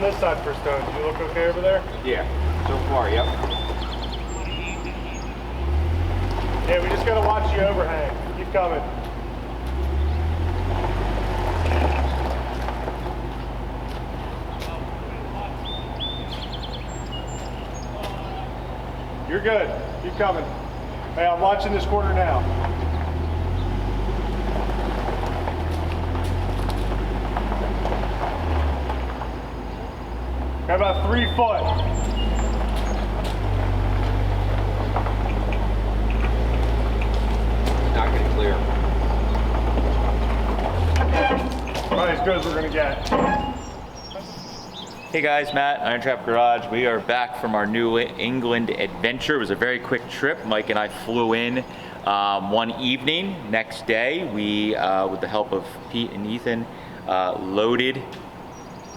this side for stones. You look okay over there? Yeah, so far, yep. Yeah, we just gotta watch the overhang. Keep coming. You're good. Keep coming. Hey, I'm watching this corner now. Got about 3 foot. Not getting clear. Probably as good as we're gonna get. Hey guys, Matt, IronTrap Garage. We are back from our New England adventure. It was a very quick trip. Mike and I flew in one evening. Next day, we, with the help of Pete and Ethan, loaded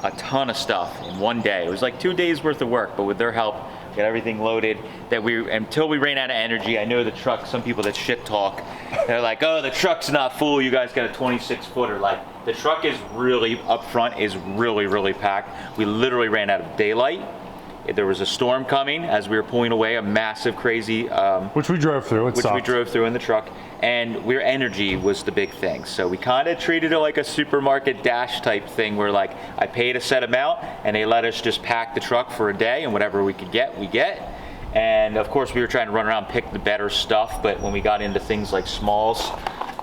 a ton of stuff in one day. It was like 2 days worth of work, but with their help, we got everything loaded that until we ran out of energy. I know the truck, some people that shit talk, they're like, oh, the truck's not full, you guys got a 26-footer. Like, the truck is really, up front, is really, really packed. We literally ran out of daylight. There was a storm coming as we were pulling away, a massive, crazy... which we drove through, which we drove through in the truck. And energy was the big thing. So we kind of treated it like a supermarket dash type thing where like, I paid a set amount and they let us just pack the truck for a day and whatever we could get, we get. And of course we were trying to run around and pick the better stuff, but when we got into things like smalls,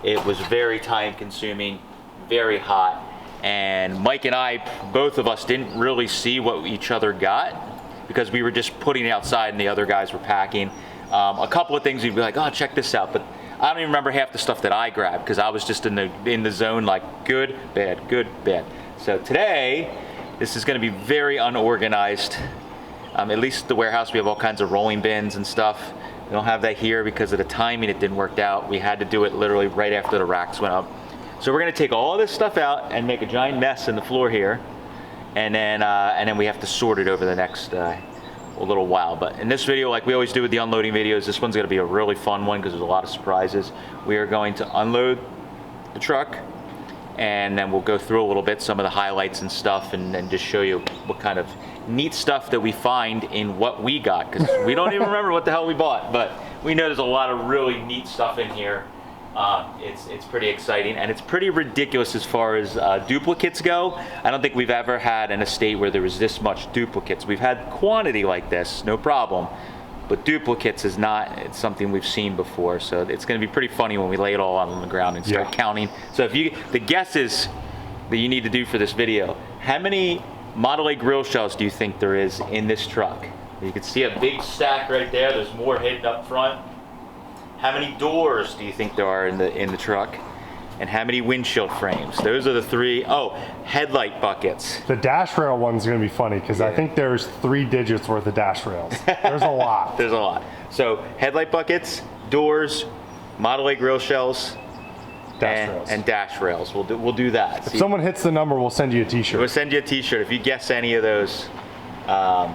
it was very time consuming, very hot. And Mike and I, both of us didn't really see what each other got because we were just putting it outside and the other guys were packing. A couple of things we'd be like, oh, check this out. But I don't even remember half the stuff that I grabbed because I was just in the zone like good, bad, good, bad. So today, this is gonna be very unorganized. At least the warehouse, we have all kinds of rolling bins and stuff. We don't have that here because of the timing, it didn't work out. We had to do it literally right after the racks went up. So we're gonna take all this stuff out and make a giant mess in the floor here. And then we have to sort it over the next a little while. But in this video, like we always do with the unloading videos, this one's gonna be a really fun one because there's a lot of surprises. We are going to unload the truck and then we'll go through a little bit, some of the highlights and stuff, and just show you what kind of neat stuff that we find in what we got, because we don't even remember what the hell we bought, but we know there's a lot of really neat stuff in here. It's pretty exciting and it's pretty ridiculous as far as duplicates go. I don't think we've ever had an estate where there was this much duplicates. We've had quantity like this, no problem, but duplicates is not, it's something we've seen before. So it's going to be pretty funny when we lay it all on the ground and start counting. So the guesses that you need to do for this video, how many Model A grill shells do you think there is in this truck? You can see a big stack right there. There's more hidden up front. How many doors do you think there are in the truck? And how many windshield frames? Those are the three. Oh, headlight buckets. The dash rail one's gonna be funny because I think there's 3 digits worth of dash rails. There's a lot. There's a lot. So headlight buckets, doors, Model A grill shells, and dash rails. We'll do that. If someone hits the number, we'll send you a t-shirt. We'll send you a t-shirt. If you guess any of those, I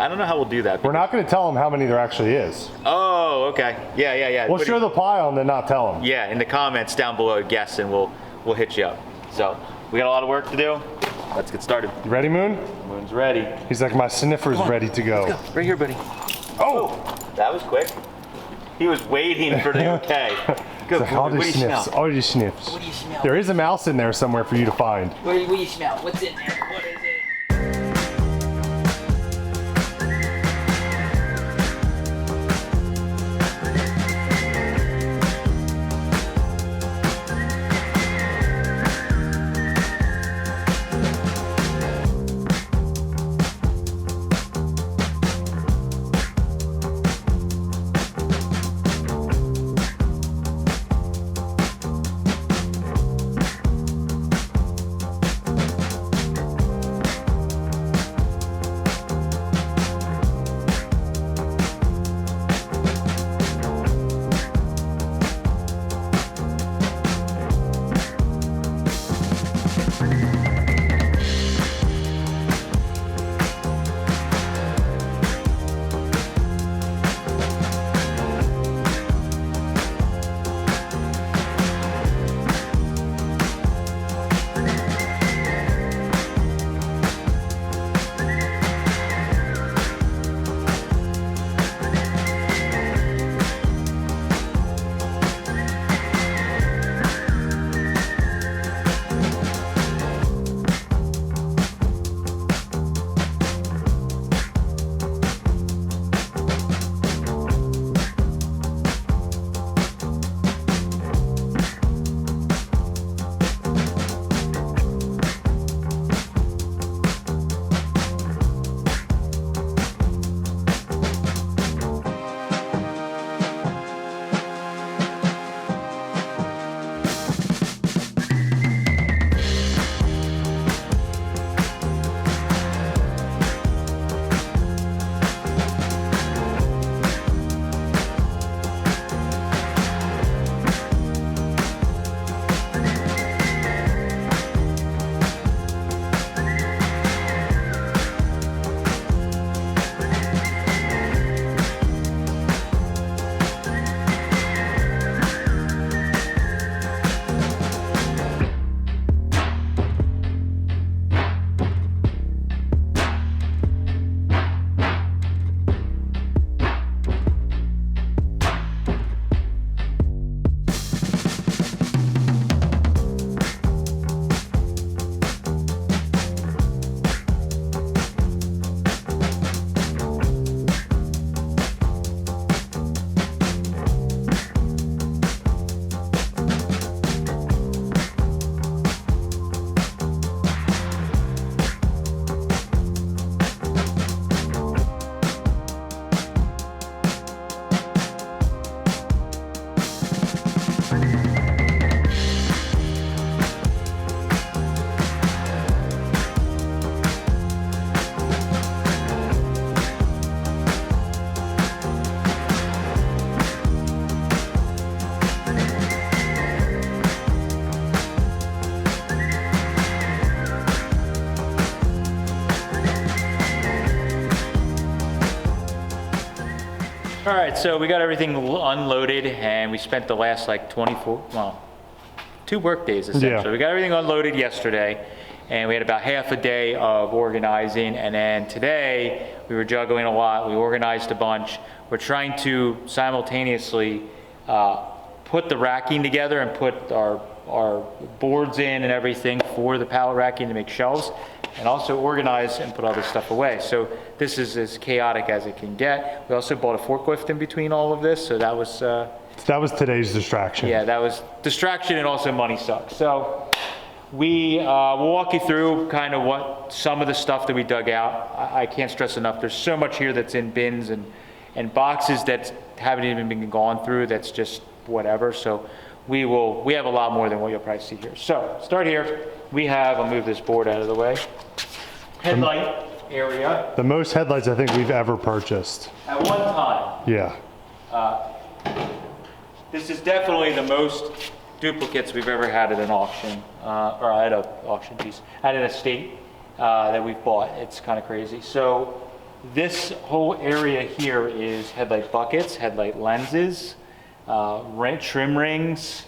don't know how we'll do that. We're not going to tell them how many there actually is. Oh, okay. Yeah. We'll show the pile and then not tell them. Yeah, in the comments down below, guess, and we'll hit you up. So we got a lot of work to do. Let's get started. You ready, Moon? Moon's ready. He's like, my sniffer's ready to go. Let's go. Right here, buddy. Oh! That was quick. He was waiting for the okay. Go. So how do you sniffs? Oh, you sniffs. What do you smell? There is a mouse in there somewhere for you to find. What do you smell? What's in there? What is it? All right, so we got everything unloaded and we spent the last like 2 work days essentially. Yeah. We got everything unloaded yesterday and we had about half a day of organizing, and then today we were juggling a lot. We organized a bunch. We're trying to simultaneously put the racking together and put our boards in and everything for the pallet racking to make shelves, and also organize and put all this stuff away. So this is as chaotic as it can get. We also bought a forklift in between all of this, so that was today's distraction. yeah, that was distraction and also money sucks. So we'll walk you through kind of what some of the stuff that we dug out. I can't stress enough, there's so much here that's in bins and boxes that haven't even been gone through, that's just whatever. So we have a lot more than what you'll probably see here. So start here. I'll move this board out of the way. Headlight area. The most headlights I think we've ever purchased. At one time, Yeah. this is definitely the most duplicates we've ever had at an auction, or at an auction piece, at an estate that we've bought. It's kind of crazy. So this whole area here is headlight buckets, headlight lenses, trim rings,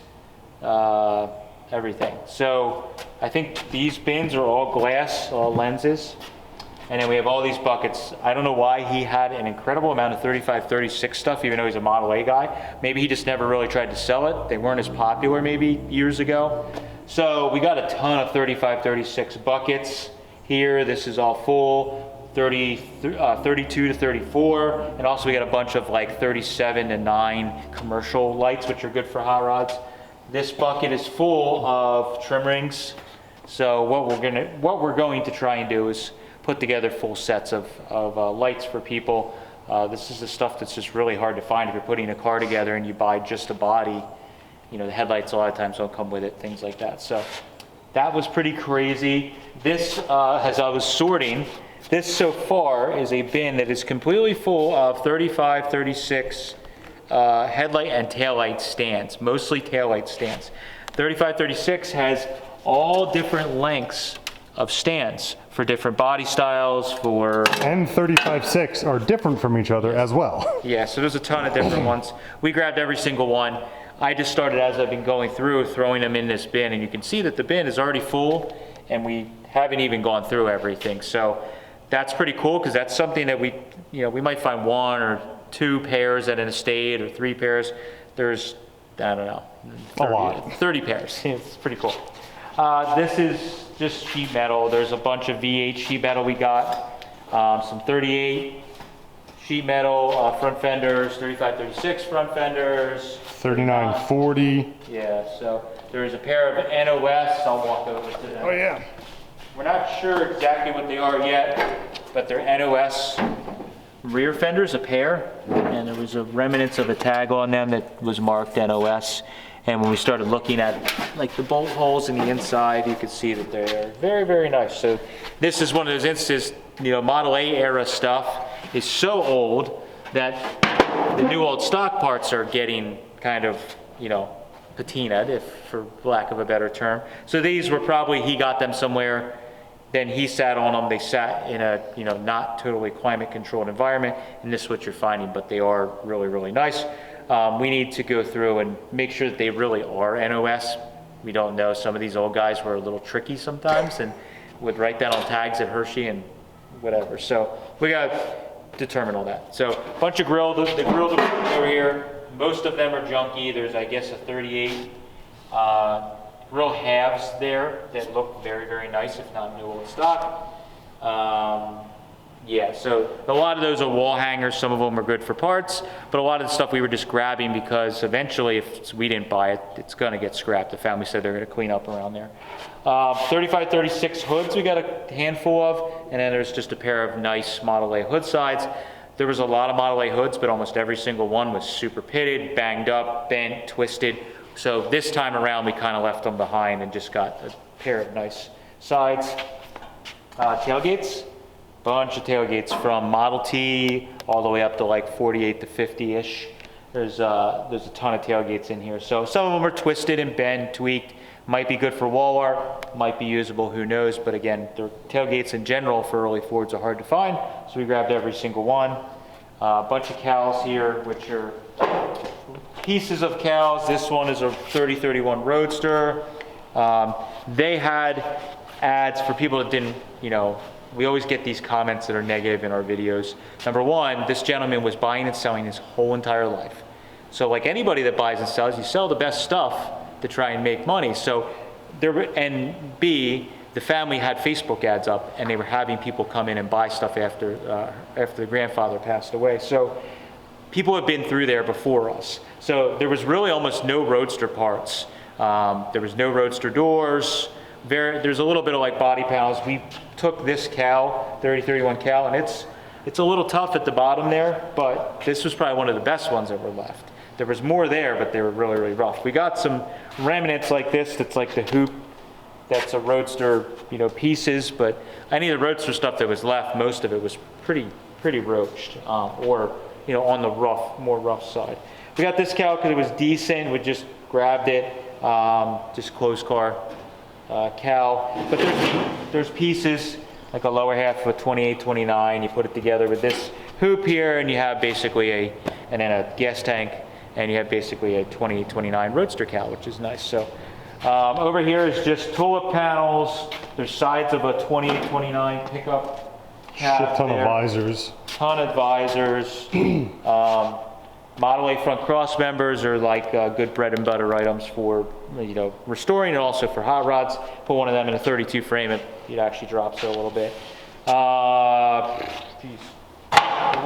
everything. So I think these bins are all glass, all lenses. And then we have all these buckets. I don't know why he had an incredible amount of 35-36 stuff, even though he's a Model A guy. Maybe he just never really tried to sell it. They weren't as popular maybe years ago. So we got a ton of 35-36 buckets here. This is all full, 32 to 34. And also we got a bunch of like 37 to 9 commercial lights, which are good for hot rods. This bucket is full of trim rings. So what we're going to try and do is put together full sets of lights for people. This is the stuff that's just really hard to find if you're putting a car together and you buy just a body. You know, the headlights a lot of times don't come with it, things like that. So that was pretty crazy. This, as I was sorting, this so far is a bin that is completely full of 35, 36 headlight and taillight stands, mostly taillight stands. 35, 36 has all different lengths of stands for different body styles, And 35.6 are different from each other as well. Yeah, so there's a ton of different ones. We grabbed every single one. I just started, as I've been going through, throwing them in this bin, and you can see that the bin is already full and we haven't even gone through everything. So that's pretty cool, because that's something that we might find 1 or 2 pairs at an estate, or 3 pairs. There's, I don't know, 30 pairs. It's pretty cool. This is just sheet metal. There's a bunch of V8 sheet metal we got, some 38 sheet metal front fenders, 35-36 front fenders. 39-40. Yeah, so there's a pair of NOS. I'll walk over to them. Oh yeah. We're not sure exactly what they are yet, but they're NOS rear fenders, a pair, and there was a remnants of a tag on them that was marked NOS. And when we started looking at like the bolt holes in the inside, you could see that they're very, very nice. So this is one of those instances, Model A era stuff is so old that the new old stock parts are getting kind of, patinaed, if for lack of a better term. So these were probably, he got them somewhere, then he sat on them. They sat in a, not totally climate controlled environment, and this is what you're finding, but they are really, really nice. We need to go through and make sure that they really are NOS. We don't know. Some of these old guys were a little tricky sometimes and would write that on tags at Hershey and whatever. So we got to determine all that. So a bunch of grills, the grills are over here. Most of them are junky. There's, I guess, a 38 grill halves there that look very, very nice, if not new old stock. Yeah, so a lot of those are wall hangers. Some of them are good for parts, but a lot of the stuff we were just grabbing because eventually, if we didn't buy it, it's going to get scrapped. The family said they're going to clean up around there. 35-36 hoods we got a handful of, and then there's just a pair of nice Model A hood sides. There was a lot of Model A hoods, but almost every single one was super pitted, banged up, bent, twisted. So this time around, we kind of left them behind and just got a pair of nice sides. Tailgates. Bunch of tailgates from Model T all the way up to like 48 to 50-ish. There's a ton of tailgates in here. So some of them are twisted and bent, tweaked. Might be good for wall art, might be usable, who knows. But again, the tailgates in general for early Fords are hard to find. So we grabbed every single one. A bunch of cows here, which are pieces of cows. This one is a 3031 Roadster. They had ads for people that didn't, we always get these comments that are negative in our videos. Number one, this gentleman was buying and selling his whole entire life. So like anybody that buys and sells, you sell the best stuff to try and make money. So and B, the family had Facebook ads up, and they were having people come in and buy stuff after the grandfather passed away. So people have been through there before us. So there was really almost no Roadster parts. There was no Roadster doors. There's a little bit of like body panels. We took this cow, 3031 cow, and it's a little tough at the bottom there, but this was probably one of the best ones that were left. There was more there, but they were really, really rough. We got some remnants like this, that's like the hoop, that's a Roadster, pieces, but any of the Roadster stuff that was left, most of it was pretty roached, or, on the more rough side. We got this cow because it was decent. We just grabbed it, just closed car cow. But there's pieces, like a lower half of a 2829. You put it together with this hoop here, and you have basically and then a gas tank, and you have basically a 2829 Roadster cow, which is nice. So over here is just tulip panels. There's sides of a 2829 pickup cab. Ton of visors. Ton of visors. Model A front cross members are like good bread and butter items for restoring, and also for hot rods. Put one of them in a 32 frame, it actually drops it a little bit. We'll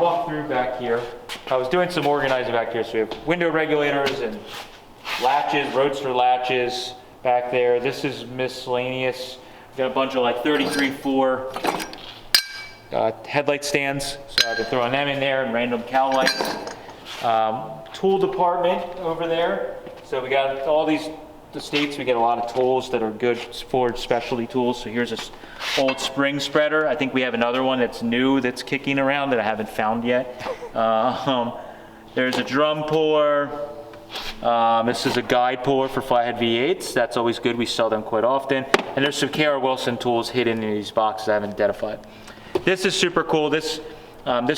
walk through back here. I was doing some organizing back here, so we have window regulators and latches, Roadster latches back there. This is miscellaneous. We've got a bunch of like 33.4 headlight stands, so I've been throwing them in there, and random cow lights. Tool department over there. So we got all these estates, we get a lot of tools that are good for specialty tools. So here's this old spring spreader. I think we have another one that's new that's kicking around that I haven't found yet. There's a drum puller. This is a guide puller for flathead V8s. That's always good. We sell them quite often. And there's some K.R. Wilson tools hidden in these boxes I haven't identified. This is super cool. This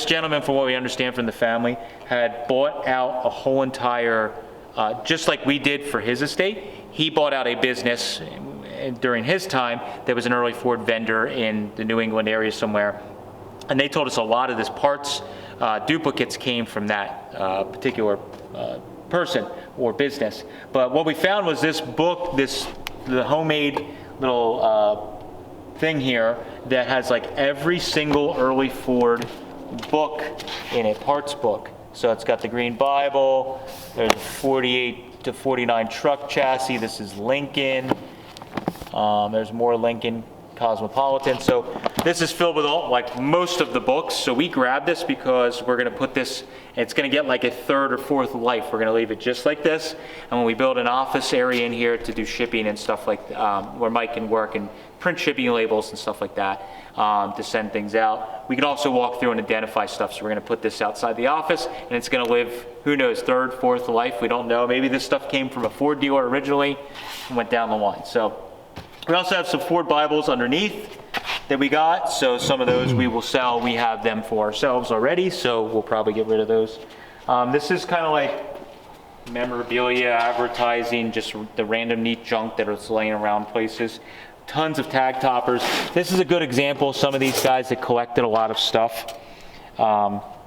gentleman, from what we understand from the family, had bought out a whole entire, just like we did for his estate, he bought out a business during his time. There was an early Ford vendor in the New England area somewhere, and they told us a lot of this parts duplicates came from that particular person or business. But what we found was this book, the homemade little thing here that has like every single early Ford book in a parts book. So it's got the Green Bible, there's a 48 to 49 truck chassis, this is Lincoln, there's more Lincoln Cosmopolitan. So this is filled with like most of the books. So we grabbed this because we're going to put this, it's going to get like a third or fourth life. We're going to leave it just like this, and when we build an office area in here to do shipping and stuff like where Mike can work and print shipping labels and stuff like that, to send things out. We can also walk through and identify stuff. So we're going to put this outside the office, and it's going to live, who knows, third, fourth life. We don't know. Maybe this stuff came from a Ford dealer originally and went down the line. So we also have some Ford Bibles underneath that we got. So some of those we will sell. We have them for ourselves already, so we'll probably get rid of those. This is kind of like memorabilia, advertising, just the random neat junk that is laying around places. Tons of tag toppers. This is a good example of some of these guys that collected a lot of stuff. $45,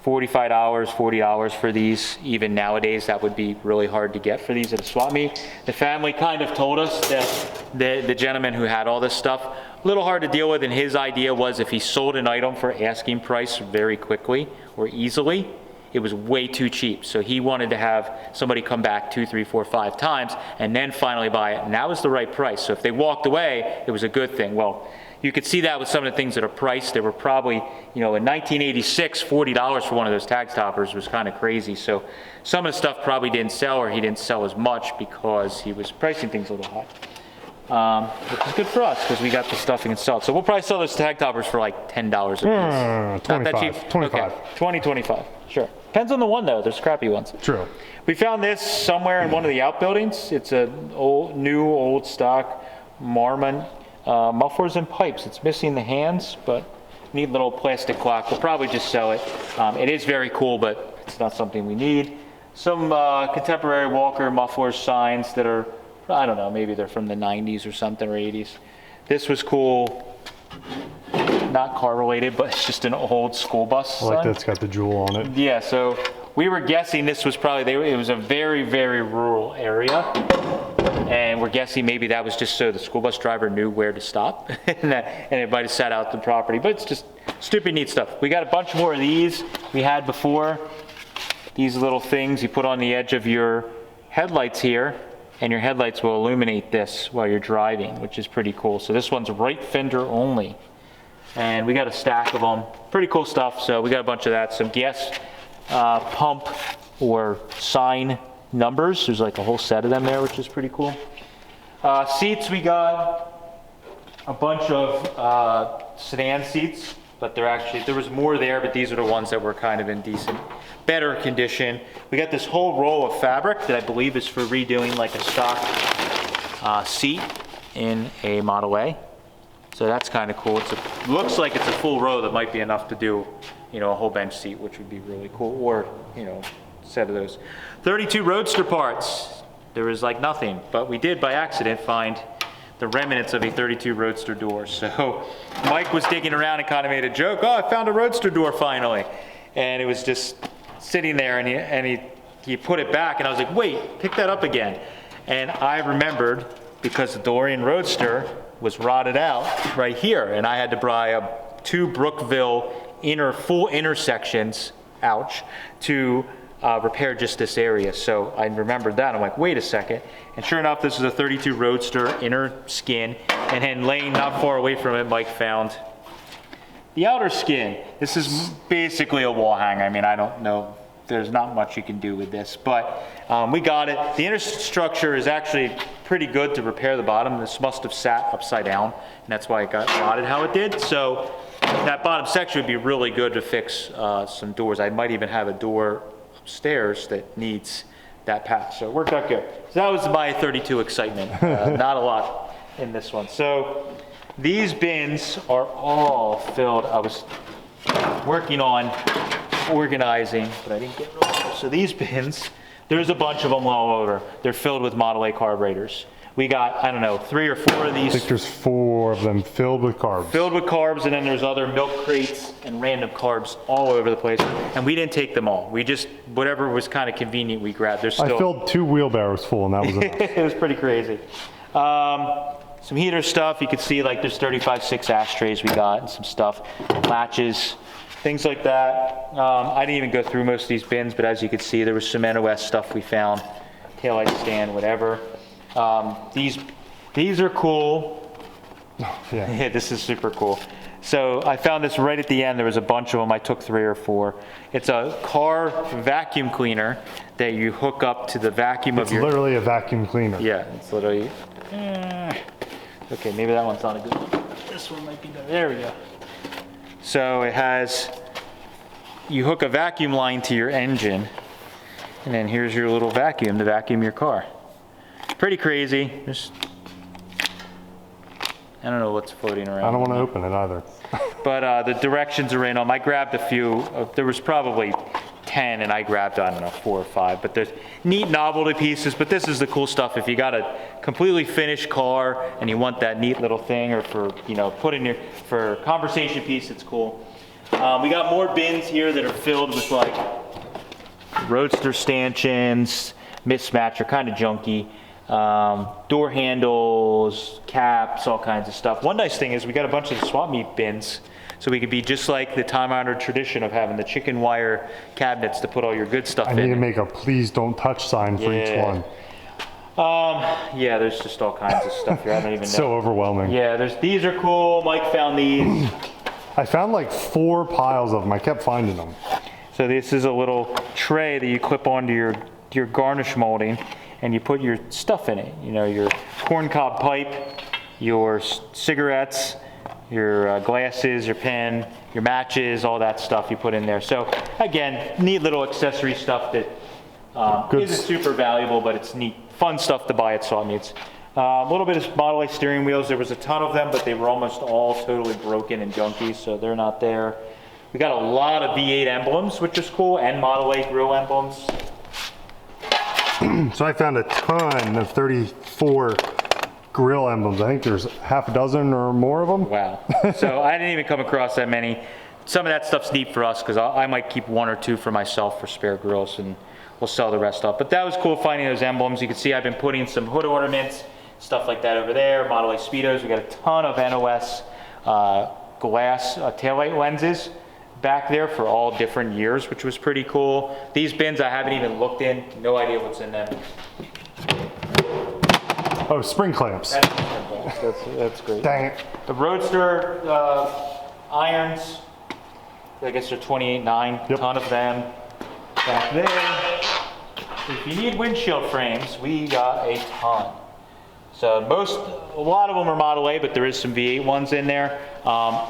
$40 for these. Even nowadays, that would be really hard to get for these at a swap meet. The family kind of told us that the gentleman who had all this stuff, a little hard to deal with, and his idea was if he sold an item for asking price very quickly or easily, it was way too cheap. So he wanted to have somebody come back 2, 3, 4, 5 times and then finally buy it. And that was the right price. So if they walked away, it was a good thing. Well, you could see that with some of the things that are priced. They were probably, in 1986, $40 for one of those tag toppers was kind of crazy. So some of the stuff probably didn't sell, or he didn't sell as much because he was pricing things a little high. Which is good for us because we got the stuff we can sell. So we'll probably sell those tag toppers for like $10 a piece. 25. Not that cheap? 25. Okay. 20, 25. Sure. Depends on the one though. There's crappy ones. True. We found this somewhere in one of the outbuildings. It's a new old stock Marmon mufflers and pipes. It's missing the hands, but neat little plastic clock. We'll probably just sell it. It is very cool, but it's not something we need. Some contemporary Walker muffler signs that are, I don't know, maybe they're from the 90s or something, or 80s. This was cool. Not car related, but it's just an old school bus I like sign. that's got the jewel on it. Yeah, so we were guessing this was probably, it was a very, very rural area. And we're guessing maybe that was just so the school bus driver knew where to stop and it might have sat out the property, but it's just stupid neat stuff. We got a bunch more of these we had before. These little things you put on the edge of your headlights here, and your headlights will illuminate this while you're driving, which is pretty cool. So this one's right fender only. And we got a stack of them. Pretty cool stuff. So we got a bunch of that. Some gas pump or sign numbers. There's like a whole set of them there, which is pretty cool. Seats, we got a bunch of sedan seats, but they're actually, there was more there, but these are the ones that were kind of in decent, better condition. We got this whole roll of fabric that I believe is for redoing like a stock seat in a Model A. So that's kind of cool. Looks like it's a full row that might be enough to do, you know, a whole bench seat, which would be really cool, or, you know, a set of those. 32 Roadster parts. There was like nothing, but we did by accident find the remnants of a 32 Roadster door. So Mike was digging around and kind of made a joke. Oh, I found a Roadster door finally. And it was just sitting there, and he put it back, and I was like, wait, pick that up again. And I remembered, because the DeLorean Roadster was rotted out right here, and I had to buy two Brookville full intersections, ouch, to repair just this area. So I remembered that. I'm like, wait a second. And sure enough, this is a 32 Roadster inner skin, and then laying not far away from it, Mike found the outer skin. This is basically a wall hang. I mean, I don't know. There's not much you can do with this, but we got it. The inner structure is actually pretty good to repair the bottom. This must have sat upside down, and that's why it got rotted how it did. So that bottom section would be really good to fix some doors. I might even have a door upstairs that needs that patch. So it worked out good. So that was my 32 excitement. Not a lot in this one. So these bins are all filled. I was working on organizing, but I didn't get rid of them. So these bins, there's a bunch of them all over. They're filled with Model A carburetors. We got, I don't know, 3 or 4 of these. I think there's 4 of them filled with carbs. Filled with carbs, and then there's other milk crates and random carbs all over the place. And we didn't take them all. We just, whatever was kind of convenient, we grabbed. There's still, I filled 2 wheelbarrows full, and that was enough. it was pretty crazy. Some heater stuff. You can see like there's 35/6 ashtrays we got, and some stuff, latches, things like that. I didn't even go through most of these bins, but as you can see, there was some NOS stuff we found, taillight stand, whatever. These are cool. Yeah. Yeah, this is super cool. So I found this right at the end. There was a bunch of them. I took 3 or 4. It's a car vacuum cleaner that you hook up to the vacuum of It's your... literally a vacuum cleaner. Yeah, it's literally... Okay, maybe that one's not a good one. This one might be better. There we go. So it has... You hook a vacuum line to your engine, and then here's your little vacuum to vacuum your car. Pretty crazy. Just... I don't know what's floating around. I don't want to open it either. But the directions are in them. I grabbed a few. There was probably 10, and I grabbed, I don't know, 4 or 5. But there's neat novelty pieces. But this is the cool stuff. If you got a completely finished car and you want that neat little thing, or for, you know, put in your, for conversation piece, it's cool. We got more bins here that are filled with like Roadster stanchions, mismatch, are kind of junky. Door handles, caps, all kinds of stuff. One nice thing is we got a bunch of swap meet bins, so we could be just like the time-honored tradition of having the chicken wire cabinets to put all your good stuff in. I need to make a please don't touch sign for each one. Yeah, there's just all kinds of stuff here. I don't even know. So overwhelming. Yeah, these are cool. Mike found these. I found like 4 piles of them. I kept finding them. So this is a little tray that you clip onto your garnish molding, and you put your stuff in it. You know, your corncob pipe, your cigarettes, your glasses, your pen, your matches, all that stuff you put in there. So again, neat little accessory stuff that isn't super valuable, but it's neat, fun stuff to buy at swap meets. A little bit of Model A steering wheels. There was a ton of them, but they were almost all totally broken and junky, so they're not there. We got a lot of V8 emblems, which is cool, and Model A grill emblems. So I found a ton of 34 grill emblems. I think there's half a dozen or more of them. Wow. So I didn't even come across that many. Some of that stuff's neat for us because I might keep 1 or 2 for myself for spare grills, and we'll sell the rest off. But that was cool finding those emblems. You can see I've been putting some hood ornaments, stuff like that over there. Model A Speedos. We got a ton of NOS glass taillight lenses back there for all different years, which was pretty cool. These bins I haven't even looked in. No idea what's in them. Oh, spring clamps. That's great. Dang it. The Roadster irons, I guess they're 28.9, Yep. ton of them back there. If you need windshield frames, we got a ton. So a lot of them are Model A, but there is some V8 ones in there.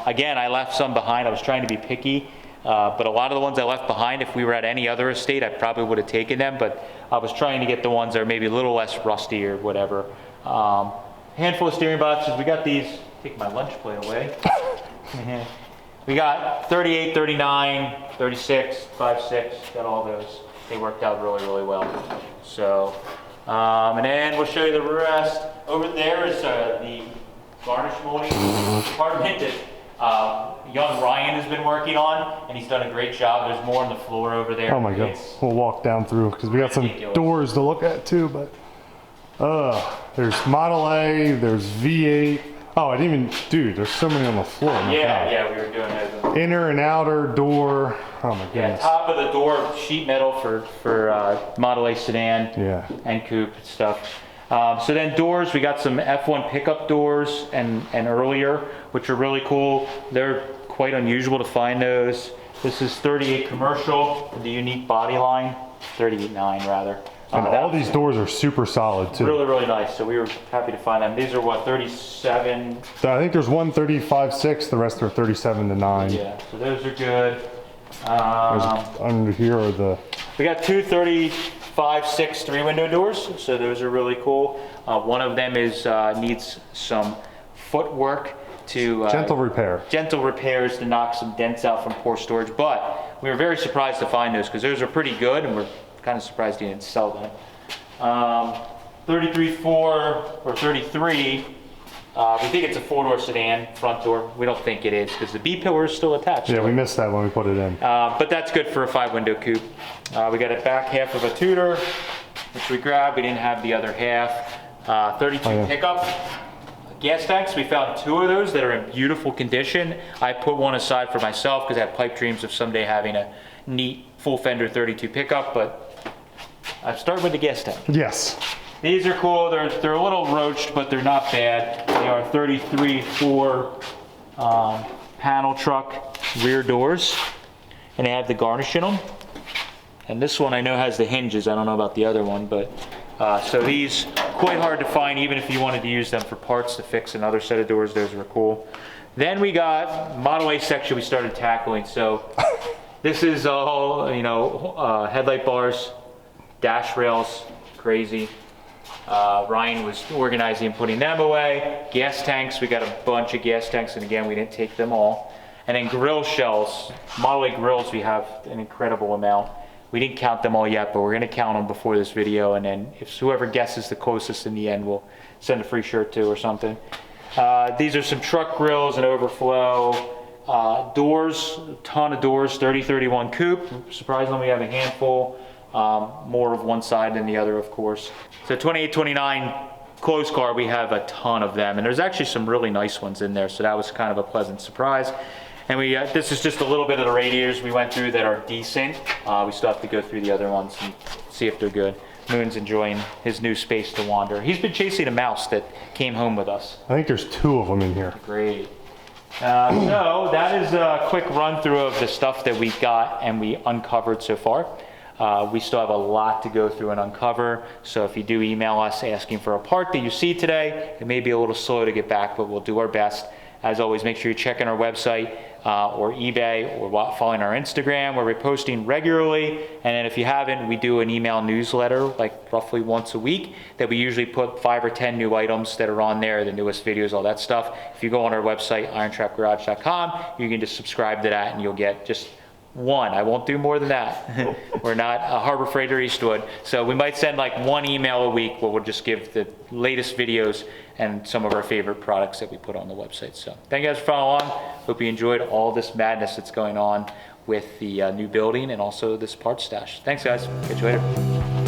Again, I left some behind. I was trying to be picky, but a lot of the ones I left behind, if we were at any other estate, I probably would have taken them, but I was trying to get the ones that are maybe a little less rusty or whatever. Handful of steering boxes. We got these, take my lunch plate away. We got 38, 39, 36, 56, got all those. They worked out really, really well. So, and then we'll show you the rest. Over there is the garnish molding department that young Ryan has been working on, and he's done a great job. There's more on the floor over there. Oh my God. We'll walk down through because we got some ridiculous. doors to look at too, but there's Model A, there's V8. Oh, I didn't even, dude, there's so many on the floor. Oh my God. Yeah, we were doing those. Inner and outer door. Oh my Yeah, goodness. top of the door, sheet metal for Model A sedan Yeah. and coupe stuff. So then doors, we got some F1 pickup doors and earlier, which are really cool. They're quite unusual to find those. This is 38 commercial, the unique body line, 38.9 rather. And all these doors are super solid too. Really, really nice. So we were happy to find them. These are what, 37? I think there's one 35.6, the rest are 37 to 9. Yeah, so those are good. There's under here are the, We got two 35.6 3-window doors, so those are really cool. One of them is needs some footwork to gentle repair. gentle repairs to knock some dents out from poor storage. But we were very surprised to find those because those are pretty good, and we're kind of surprised he didn't sell them. 33.4 or 33. We think it's a 4-door sedan front door. We don't think it is because the B pillar is still attached. Yeah, to we it. missed that when we put it in. But that's good for a 5-window coupe. We got a back half of a Tudor, which we grabbed. We didn't have the other half. 32 yeah. pickup. Gas tanks, we found 2 of those that are in beautiful condition. I put one aside for myself because I have pipe dreams of someday having a neat full fender 32 pickup, but I start with the gas tank. Yes. These are cool. They're a little roached, but they're not bad. They are 33.4 panel truck rear doors, and they have the garnish in them. And this one I know has the hinges. I don't know about the other one, but so these quite hard to find, even if you wanted to use them for parts to fix another set of doors. Those were cool. Then we got Model A section we started tackling. So this is all headlight bars, dash rails, crazy. Ryan was organizing and putting them away. Gas tanks, we got a bunch of gas tanks, and again, we didn't take them all. And then grill shells, Model A grills, we have an incredible amount. We didn't count them all yet, but we're gonna count them before this video, and then if whoever guesses the closest in the end, we'll send a free shirt to or something. These are some truck grills and overflow. Doors, a ton of doors, 3031 coupe. Surprisingly, we have a handful. More of one side than the other, of course. So 2829 closed car, we have a ton of them, and there's actually some really nice ones in there, so that was kind of a pleasant surprise. And we this is just a little bit of the radiators we went through that are decent. We still have to go through the other ones and see if they're good. Moon's enjoying his new space to wander. He's been chasing a mouse that came home with us. I think there's 2 of them in here. Great. So that is a quick run through of the stuff that we got and we uncovered so far. We still have a lot to go through and uncover, so if you do email us asking for a part that you see today, it may be a little slow to get back, but we'll do our best. As always, make sure you're checking our website or eBay or following our Instagram, where we're posting regularly. And then if you haven't, we do an email newsletter like roughly once a week that we usually put 5 or 10 new items that are on there, the newest videos, all that stuff. If you go on our website, IronTrapGarage.com, you can just subscribe to that and you'll get just one. I won't do more than that. We're not a Harbor Freight or Eastwood. So we might send like one email a week where we'll just give the latest videos and some of our favorite products that we put on the website. So thank you guys for following along. Hope you enjoyed all this madness that's going on with the new building and also this parts stash. Thanks guys. Catch you later.